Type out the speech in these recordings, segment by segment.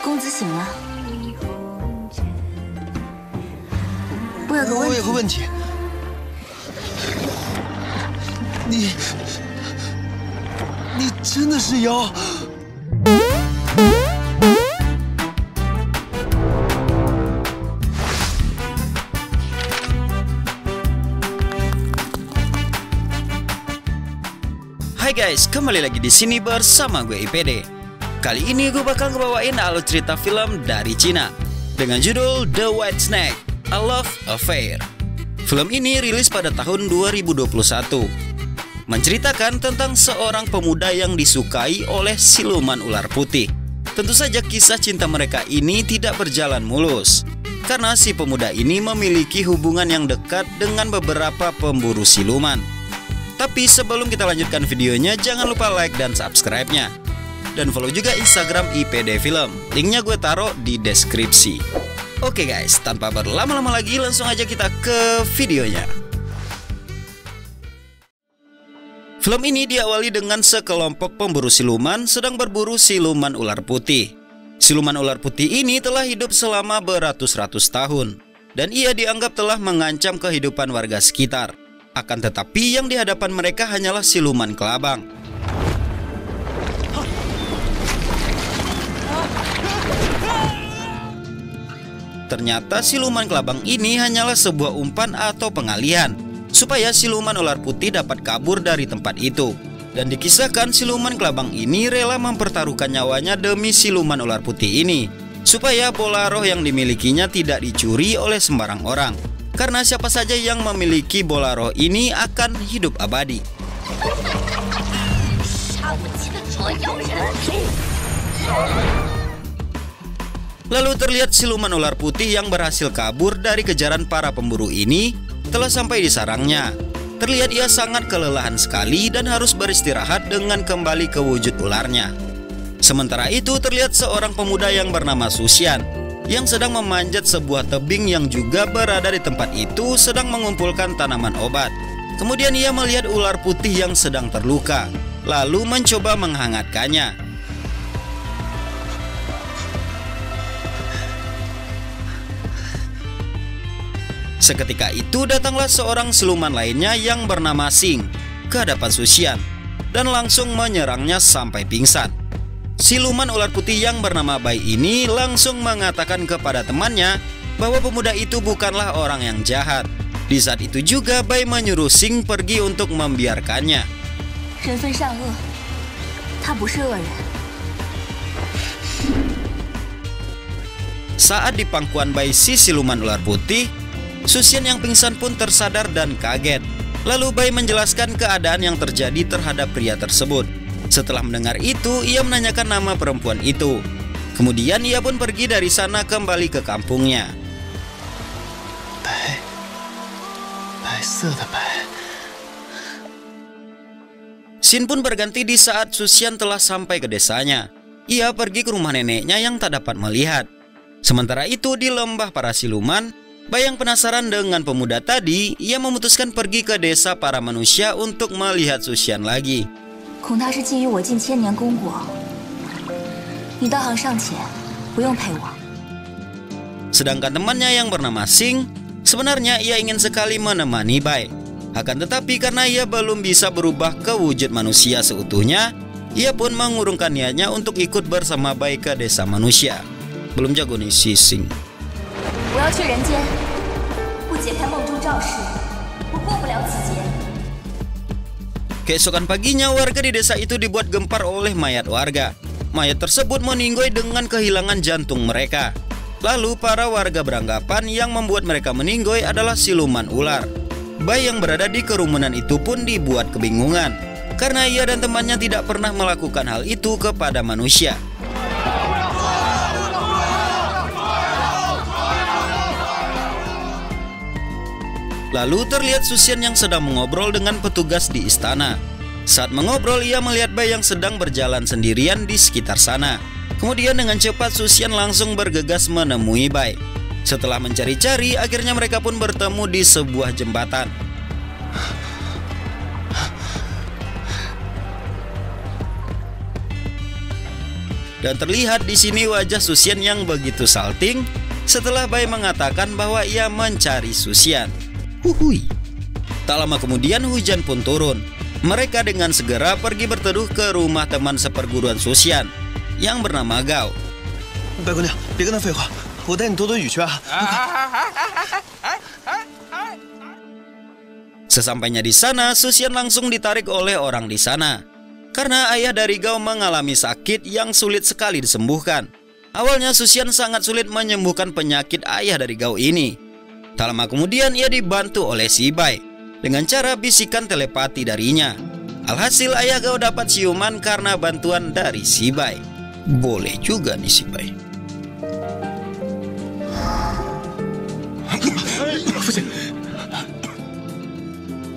公子醒了。我有个问题。你真的是妖？Hai guys, kembali lagi di sini bersama gue IPD. Kali ini gue bakal ngebawain alur cerita film dari Cina dengan judul The White Snake: A Love Affair. Film ini rilis pada tahun 2021. Menceritakan tentang seorang pemuda yang disukai oleh siluman ular putih. Tentu saja kisah cinta mereka ini tidak berjalan mulus, karena si pemuda ini memiliki hubungan yang dekat dengan beberapa pemburu siluman. Tapi sebelum kita lanjutkan videonya, jangan lupa like dan subscribe-nya. Dan follow juga Instagram IPD Film. Linknya gue taruh di deskripsi. Oke guys, tanpa berlama-lama lagi langsung aja kita ke videonya. Film ini diawali dengan sekelompok pemburu siluman sedang berburu siluman ular putih. Siluman ular putih ini telah hidup selama beratus-ratus tahun, dan ia dianggap telah mengancam kehidupan warga sekitar. Akan tetapi yang di hadapan mereka hanyalah siluman kelabang. Ternyata siluman kelabang ini hanyalah sebuah umpan atau pengalihan supaya siluman ular putih dapat kabur dari tempat itu. Dan dikisahkan siluman kelabang ini rela mempertaruhkan nyawanya demi siluman ular putih ini, supaya bola roh yang dimilikinya tidak dicuri oleh sembarang orang. Karena siapa saja yang memiliki bola roh ini akan hidup abadi. Lalu terlihat siluman ular putih yang berhasil kabur dari kejaran para pemburu ini telah sampai di sarangnya. Terlihat ia sangat kelelahan sekali dan harus beristirahat dengan kembali ke wujud ularnya. Sementara itu terlihat seorang pemuda yang bernama Susian yang sedang memanjat sebuah tebing yang juga berada di tempat itu sedang mengumpulkan tanaman obat. Kemudian ia melihat ular putih yang sedang terluka, lalu mencoba menghangatkannya. Seketika itu datanglah seorang siluman lainnya yang bernama Sing ke hadapan Susian dan langsung menyerangnya sampai pingsan. Siluman ular putih yang bernama Bai ini langsung mengatakan kepada temannya bahwa pemuda itu bukanlah orang yang jahat. Di saat itu juga Bai menyuruh Sing pergi untuk membiarkannya. Saat di pangkuan Bai si siluman ular putih, Susian yang pingsan pun tersadar dan kaget. Lalu Bai menjelaskan keadaan yang terjadi terhadap pria tersebut. Setelah mendengar itu, ia menanyakan nama perempuan itu. Kemudian ia pun pergi dari sana kembali ke kampungnya. Scene pun berganti di saat Susian telah sampai ke desanya. Ia pergi ke rumah neneknya yang tak dapat melihat. Sementara itu di lembah para siluman, Bai yang penasaran dengan pemuda tadi, ia memutuskan pergi ke desa para manusia untuk melihat Susian lagi. Sedangkan temannya yang bernama Sing, sebenarnya ia ingin sekali menemani Bai. Akan tetapi karena ia belum bisa berubah ke wujud manusia seutuhnya, ia pun mengurungkan niatnya untuk ikut bersama Bai ke desa manusia. Belum jago nih si Sing. Keesokan paginya warga di desa itu dibuat gempar oleh mayat warga. Mayat tersebut meninggoy dengan kehilangan jantung mereka. Lalu para warga beranggapan yang membuat mereka meninggoy adalah siluman ular. Bai yang berada di kerumunan itu pun dibuat kebingungan, karena ia dan temannya tidak pernah melakukan hal itu kepada manusia. Lalu terlihat Susian yang sedang mengobrol dengan petugas di istana. Saat mengobrol, ia melihat Bai yang sedang berjalan sendirian di sekitar sana. Kemudian dengan cepat Susian langsung bergegas menemui Bai. Setelah mencari-cari, akhirnya mereka pun bertemu di sebuah jembatan. Dan terlihat di sini wajah Susian yang begitu salting setelah Bai mengatakan bahwa ia mencari Susian. Huhui. Tak lama kemudian hujan pun turun. Mereka dengan segera pergi berteduh ke rumah teman seperguruan Susian yang bernama Gao. 白姑娘，别跟他废话，我带你躲躲雨去啊。 Sesampainya di sana, Susian langsung ditarik oleh orang di sana. Karena ayah dari Gao mengalami sakit yang sulit sekali disembuhkan. Awalnya Susian sangat sulit menyembuhkan penyakit ayah dari Gao ini. Tak lama kemudian ia dibantu oleh si Bai dengan cara bisikan telepati darinya. Alhasil ayah Gao dapat siuman karena bantuan dari si Bai. Boleh juga nih si Bai.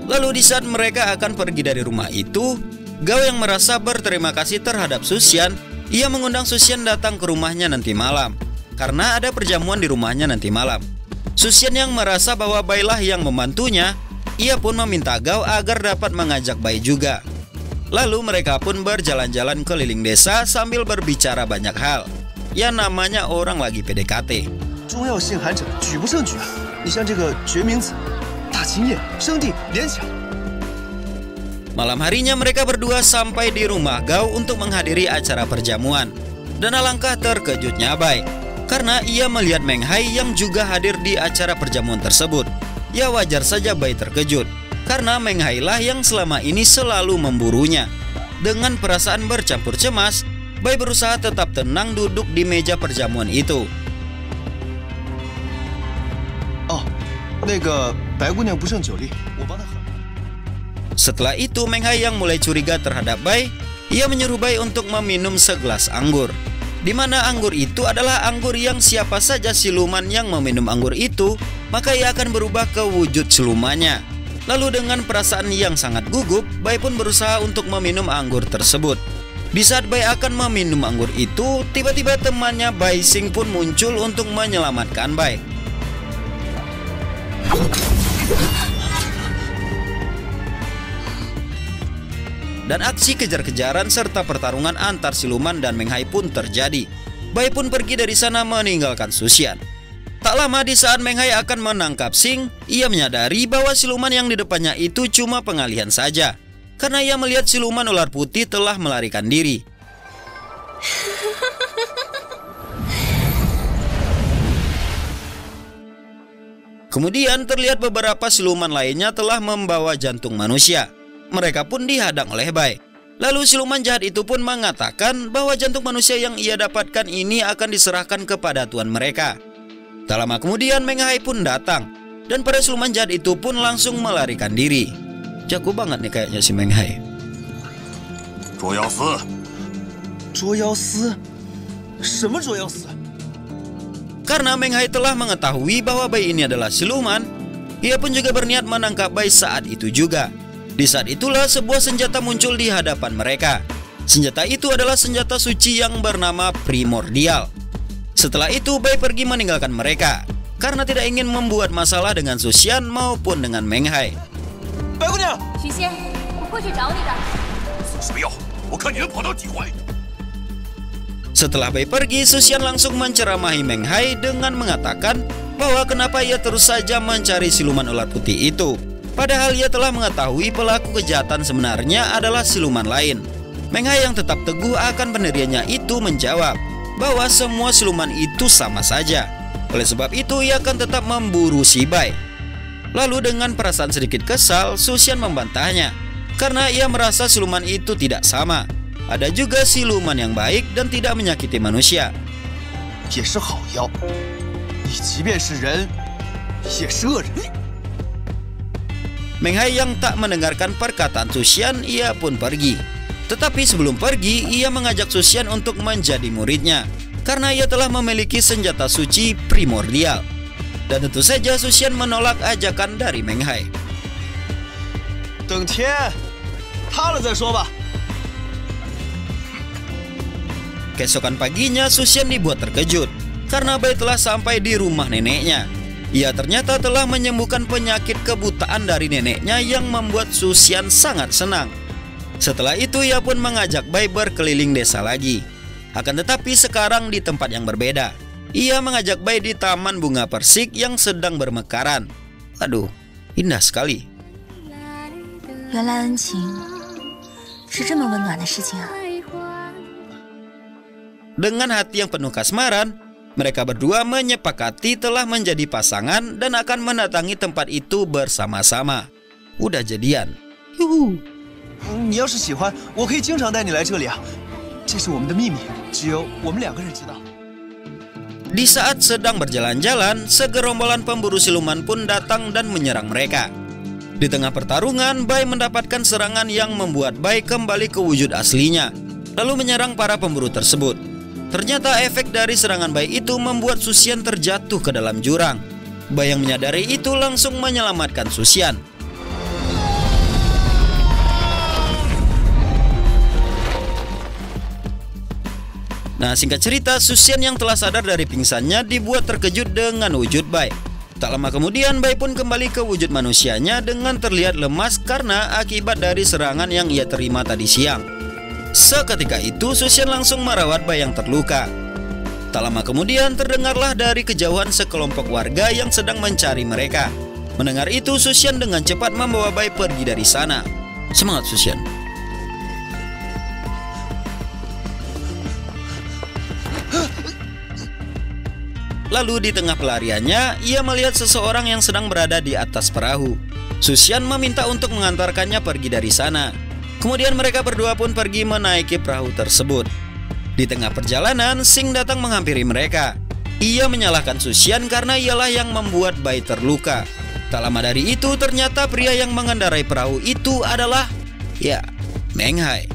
Lalu di saat mereka akan pergi dari rumah itu, Gao yang merasa berterima kasih terhadap Susian, ia mengundang Susian datang ke rumahnya nanti malam karena ada perjamuan di rumahnya nanti malam. Susian yang merasa bahwa Bai lah yang membantunya, ia pun meminta Gao agar dapat mengajak Bai juga. Lalu mereka pun berjalan-jalan keliling desa sambil berbicara banyak hal. Ya namanya orang lagi PDKT. 中药信函者举不胜举啊！你像这个决明子、大秦叶、生地连起来。 Malam harinya mereka berdua sampai di rumah Gao untuk menghadiri acara perjamuan. Dan alangkah terkejutnya Bai karena ia melihat Meng Hai yang juga hadir di acara perjamuan tersebut. Ya wajar saja Bai terkejut karena Meng Hai lah yang selama ini selalu memburunya. Dengan perasaan bercampur cemas, Bai berusaha tetap tenang duduk di meja perjamuan itu. 哦，那个白姑娘不胜酒力，我帮她喝。 Setelah itu Meng Hai yang mulai curiga terhadap Bai, ia menyuruh Bai untuk meminum segelas anggur. Di mana anggur itu adalah anggur yang siapa saja siluman yang meminum anggur itu, maka ia akan berubah ke wujud silumannya. Lalu dengan perasaan yang sangat gugup, Bai pun berusaha untuk meminum anggur tersebut. Di saat Bai akan meminum anggur itu, tiba-tiba temannya Bai Xing pun muncul untuk menyelamatkan Bai. Dan aksi kejar-kejaran serta pertarungan antar siluman dan Meng Hai pun terjadi. Bai pun pergi dari sana meninggalkan Susian. Tak lama di saat Meng Hai akan menangkap Xing, ia menyadari bahwa siluman yang di depannya itu cuma pengalihan saja. Karena ia melihat siluman ular putih telah melarikan diri. Kemudian terlihat beberapa siluman lainnya telah membawa jantung manusia. Mereka pun dihadang oleh Bai. Lalu siluman jahat itu pun mengatakan bahwa jantung manusia yang ia dapatkan ini akan diserahkan kepada tuan mereka. Tak lama kemudian Meng Hai pun datang. Dan para siluman jahat itu pun langsung melarikan diri. Jago banget nih kayaknya si Meng Hai. 捉妖司，捉妖司，什么捉妖司？ Karena Meng Hai telah mengetahui bahwa Bai ini adalah siluman, ia pun juga berniat menangkap Bai saat itu juga. Di saat itulah sebuah senjata muncul di hadapan mereka. Senjata itu adalah senjata suci yang bernama Primordial. Setelah itu Bai pergi meninggalkan mereka karena tidak ingin membuat masalah dengan Susian maupun dengan Meng Hai. 白姑娘， 许仙，我会去找你的。 什么药？我看你能跑到几回？ Setelah Bai pergi, Susian langsung menceramahi Meng Hai dengan mengatakan bahwa kenapa ia terus saja mencari siluman ular putih itu. Padahal ia telah mengetahui pelaku kejahatan sebenarnya adalah siluman lain. Meng Hai yang tetap teguh akan pendiriannya itu menjawab bahwa semua siluman itu sama saja. Oleh sebab itu ia akan tetap memburu si Bai. Lalu dengan perasaan sedikit kesal, Susian membantahnya karena ia merasa siluman itu tidak sama. Ada juga siluman yang baik dan tidak menyakiti manusia. 也是好药，你即便是人，也是恶人。 Meng Hai yang tak mendengarkan perkataan Susian, ia pun pergi. Tetapi sebelum pergi, ia mengajak Susian untuk menjadi muridnya karena ia telah memiliki senjata suci Primordial. Dan tentu saja Susian menolak ajakan dari Meng Hai. 等天塌了再说吧。 Keesokan paginya Susian dibuat terkejut karena Bai telah sampai di rumah neneknya. Ia ternyata telah menyembuhkan penyakit kebutaan dari neneknya yang membuat Susian sangat senang. Setelah itu ia pun mengajak Bai berkeliling desa lagi. Akan tetapi sekarang di tempat yang berbeda. Ia mengajak Bai di taman bunga persik yang sedang bermekaran. Aduh, indah sekali. 原来恩情是这么温暖的事情啊。 Dengan hati yang penuh kasmaran, mereka berdua menyepakati telah menjadi pasangan dan akan mendatangi tempat itu bersama-sama. Udah jadian. Yuhu. 你要是喜欢，我可以经常带你来这里啊。这是我们的秘密，只有我们2个人知道。 Di saat sedang berjalan-jalan, segerombolan pemburu siluman pun datang dan menyerang mereka. Di tengah pertarungan, Bai mendapatkan serangan yang membuat Bai kembali ke wujud aslinya, lalu menyerang para pemburu tersebut. Ternyata efek dari serangan Bai itu membuat Susian terjatuh ke dalam jurang. Bai yang menyadari itu langsung menyelamatkan Susian. Nah, singkat cerita, Susian yang telah sadar dari pingsannya dibuat terkejut dengan wujud Bai. Tak lama kemudian, Bai pun kembali ke wujud manusianya dengan terlihat lemas karena akibat dari serangan yang ia terima tadi siang. Seketika itu, Susian langsung merawat Bai yang terluka. Tak lama kemudian, terdengarlah dari kejauhan sekelompok warga yang sedang mencari mereka. Mendengar itu, Susian dengan cepat membawa Bai pergi dari sana. Semangat, Susian! Lalu di tengah pelariannya, ia melihat seseorang yang sedang berada di atas perahu. Susian meminta untuk mengantarkannya pergi dari sana. Kemudian mereka berdua pun pergi menaiki perahu tersebut. Di tengah perjalanan, Sing datang menghampiri mereka. Ia menyalahkan Susian karena ialah yang membuat Bai terluka. Tak lama dari itu, ternyata pria yang mengendarai perahu itu adalah, ya, Meng Hai.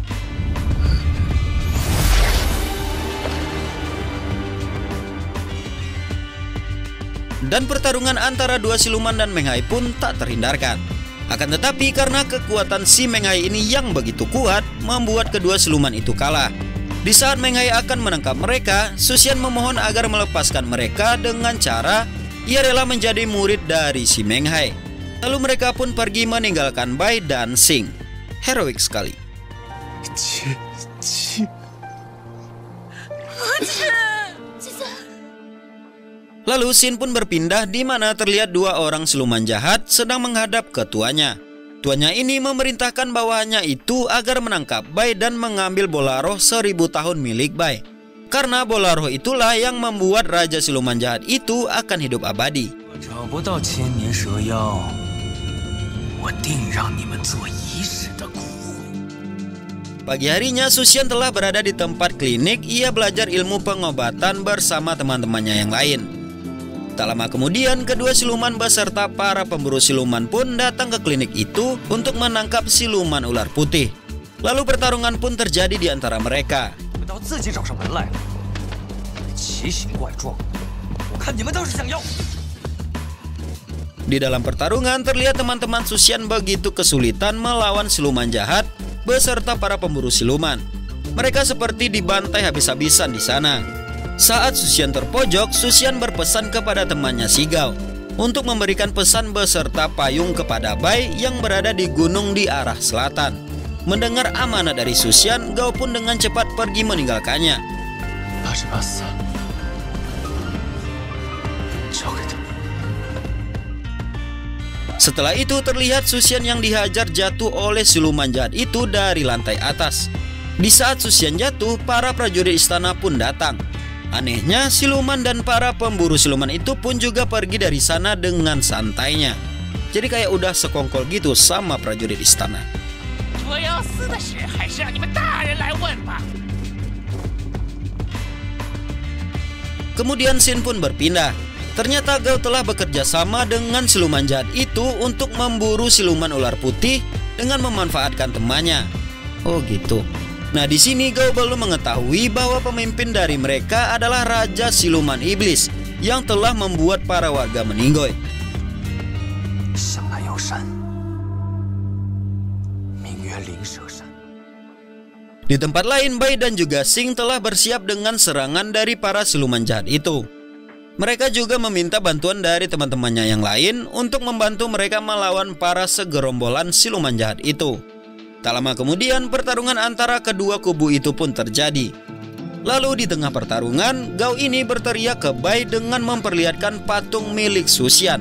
Dan pertarungan antara dua siluman dan Meng Hai pun tak terhindarkan. Akan tetapi karena kekuatan si Meng Hai ini yang begitu kuat, membuat kedua siluman itu kalah. Di saat Meng Hai akan menangkap mereka, Susian memohon agar melepaskan mereka dengan cara ia rela menjadi murid dari si Meng Hai. Lalu mereka pun pergi meninggalkan Bai dan Sing. Heroik sekali. Lalu Sin pun berpindah di mana terlihat dua orang siluman jahat sedang menghadap ke tuannya. Tuannya ini memerintahkan bawahannya itu agar menangkap Bai dan mengambil bola roh 1000 tahun milik Bai. Karena bola roh itulah yang membuat Raja Siluman Jahat itu akan hidup abadi. Pagi harinya Susian telah berada di tempat klinik. Ia belajar ilmu pengobatan bersama teman-temannya yang lain. Tak lama kemudian, kedua siluman beserta para pemburu siluman pun datang ke klinik itu untuk menangkap siluman ular putih. Lalu pertarungan pun terjadi di antara mereka. Di dalam pertarungan terlihat teman-teman Susian begitu kesulitan melawan siluman jahat beserta para pemburu siluman. Mereka seperti dibantai habis-habisan di sana. Saat Susian terpojok, Susian berpesan kepada temannya si Gao untuk memberikan pesan beserta payung kepada Bai yang berada di gunung di arah selatan. Mendengar amanat dari Susian, Gao pun dengan cepat pergi meninggalkannya. Setelah itu terlihat Susian yang dihajar jatuh oleh siluman jahat itu dari lantai atas. Di saat Susian jatuh, para prajurit istana pun datang. Anehnya, siluman dan para pemburu siluman itu pun juga pergi dari sana dengan santainya. Jadi kayak udah sekongkol gitu sama prajurit istana. Kemudian Sin pun berpindah. Ternyata Gao telah bekerja sama dengan siluman jahat itu untuk memburu siluman ular putih dengan memanfaatkan temannya. Oh gitu. Nah, di sini Gao baru mengetahui bahwa pemimpin dari mereka adalah Raja Siluman Iblis yang telah membuat para warga meninggoy. Di tempat lain, Bai dan juga Sing telah bersiap dengan serangan dari para siluman jahat itu. Mereka juga meminta bantuan dari teman-temannya yang lain untuk membantu mereka melawan para segerombolan siluman jahat itu. Tak lama kemudian, pertarungan antara kedua kubu itu pun terjadi. Lalu di tengah pertarungan, Gao ini berteriak ke Bai dengan memperlihatkan patung milik Suxian.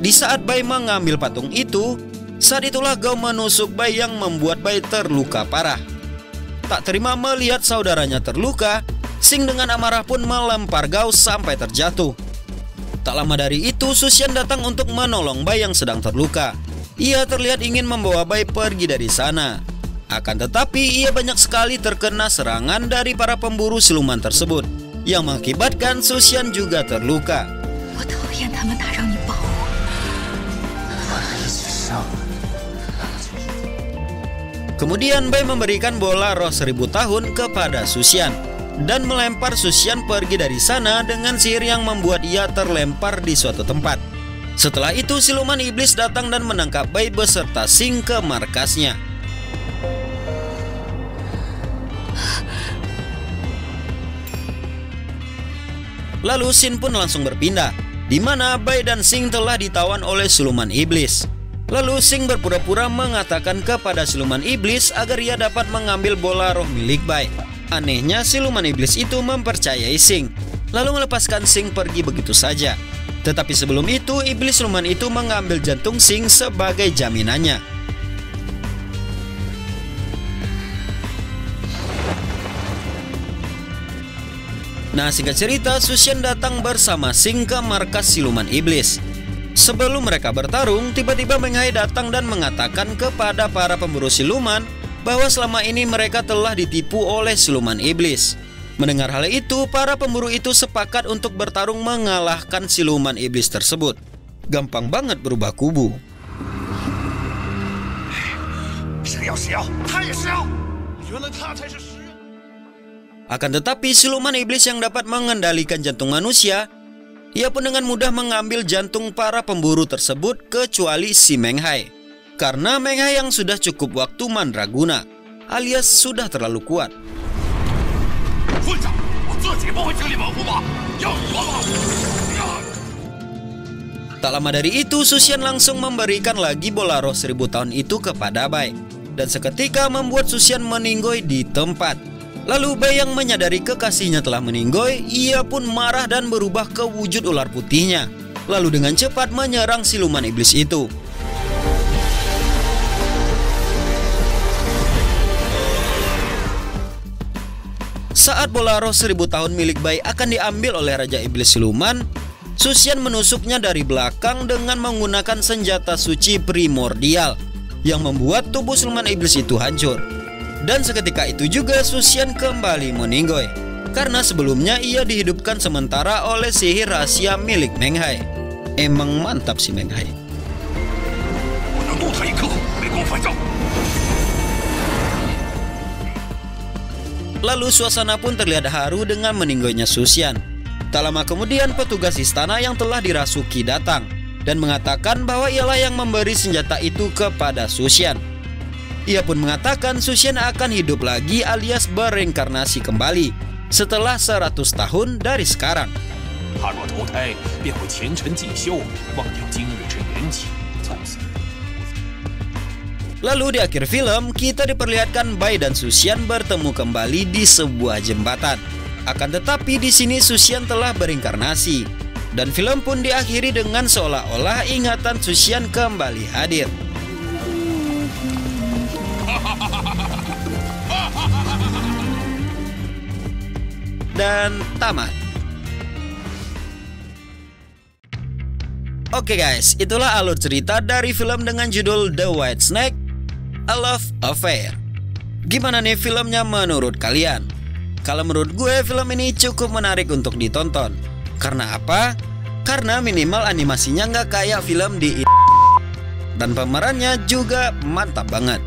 Di saat Bai mengambil patung itu, saat itulah Gao menusuk Bai yang membuat Bai terluka parah. Tak terima melihat saudaranya terluka, Xing dengan amarah pun melempar Gao sampai terjatuh. Tak lama dari itu, Suxian datang untuk menolong Bai yang sedang terluka. Ia terlihat ingin membawa Bai pergi dari sana. Akan tetapi, ia banyak sekali terkena serangan dari para pemburu siluman tersebut, yang mengakibatkan Suxian juga terluka. Kemudian Bai memberikan bola roh 1000 tahun kepada Suxian dan melempar Suxian pergi dari sana dengan sihir yang membuat ia terlempar di suatu tempat. Setelah itu siluman iblis datang dan menangkap Bai beserta Xing ke markasnya. Lalu Xin pun langsung berpindah, di mana Bai dan Xing telah ditawan oleh siluman iblis. Lalu Xing berpura-pura mengatakan kepada siluman iblis agar ia dapat mengambil bola roh milik Bai. Anehnya siluman iblis itu mempercayai Xing, lalu melepaskan Xing pergi begitu saja. Tetapi sebelum itu, iblis siluman itu mengambil jantung Xing sebagai jaminannya. Nah, singkat cerita, Suxian datang bersama Xing ke markas siluman iblis. Sebelum mereka bertarung, tiba-tiba Meng Hai datang dan mengatakan kepada para pemburu siluman bahwa selama ini mereka telah ditipu oleh siluman iblis. Mendengar hal itu, para pemburu itu sepakat untuk bertarung mengalahkan siluman iblis tersebut. Gampang banget berubah kubu. Akan tetapi siluman iblis yang dapat mengendalikan jantung manusia, ia pun dengan mudah mengambil jantung para pemburu tersebut kecuali si Meng Hai. Karena Meng Hai yang sudah cukup waktu mandraguna, alias sudah terlalu kuat. Tak lama dari itu, Suxian langsung memberikan lagi bola roh 1000 tahun itu kepada Bai, dan seketika membuat Suxian meninggoy di tempat. Lalu Bai yang menyadari kekasihnya telah meninggoy, ia pun marah dan berubah ke wujud ular putihnya, lalu dengan cepat menyerang siluman iblis itu. Saat bola roh 1000 tahun milik Bai akan diambil oleh Raja Iblis Siluman, Suxian menusuknya dari belakang dengan menggunakan senjata suci primordial yang membuat tubuh siluman iblis itu hancur. Dan seketika itu juga Suxian kembali meninggoy, karena sebelumnya ia dihidupkan sementara oleh sihir rahasia milik Meng Hai. Emang mantap si Meng Hai. Lalu suasana pun terlihat haru dengan meninggoynya Suxian. Tak lama kemudian petugas istana yang telah dirasuki datang dan mengatakan bahwa ialah yang memberi senjata itu kepada Suxian. Ia pun mengatakan Suxian akan hidup lagi alias bereinkarnasi kembali setelah 100 tahun dari sekarang. Lalu di akhir film, kita diperlihatkan Bai dan Suxian bertemu kembali di sebuah jembatan. Akan tetapi di sini Suxian telah bereinkarnasi, dan film pun diakhiri dengan seolah-olah ingatan Suxian kembali hadir. Dan tamat. Oke guys, itulah alur cerita dari film dengan judul The White Snake, A Love Affair. Gimana nih filmnya menurut kalian? Kalau menurut gue film ini cukup menarik untuk ditonton. Karena apa? Karena minimal animasinya nggak kayak film di dan pemerannya juga mantap banget.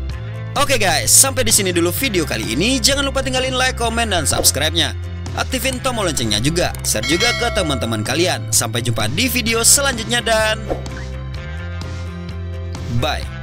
Oke guys, sampai di sini dulu video kali ini. Jangan lupa tinggalin like, komen, dan subscribe-nya. Aktifin tombol loncengnya juga. Share juga ke teman-teman kalian. Sampai jumpa di video selanjutnya dan bye.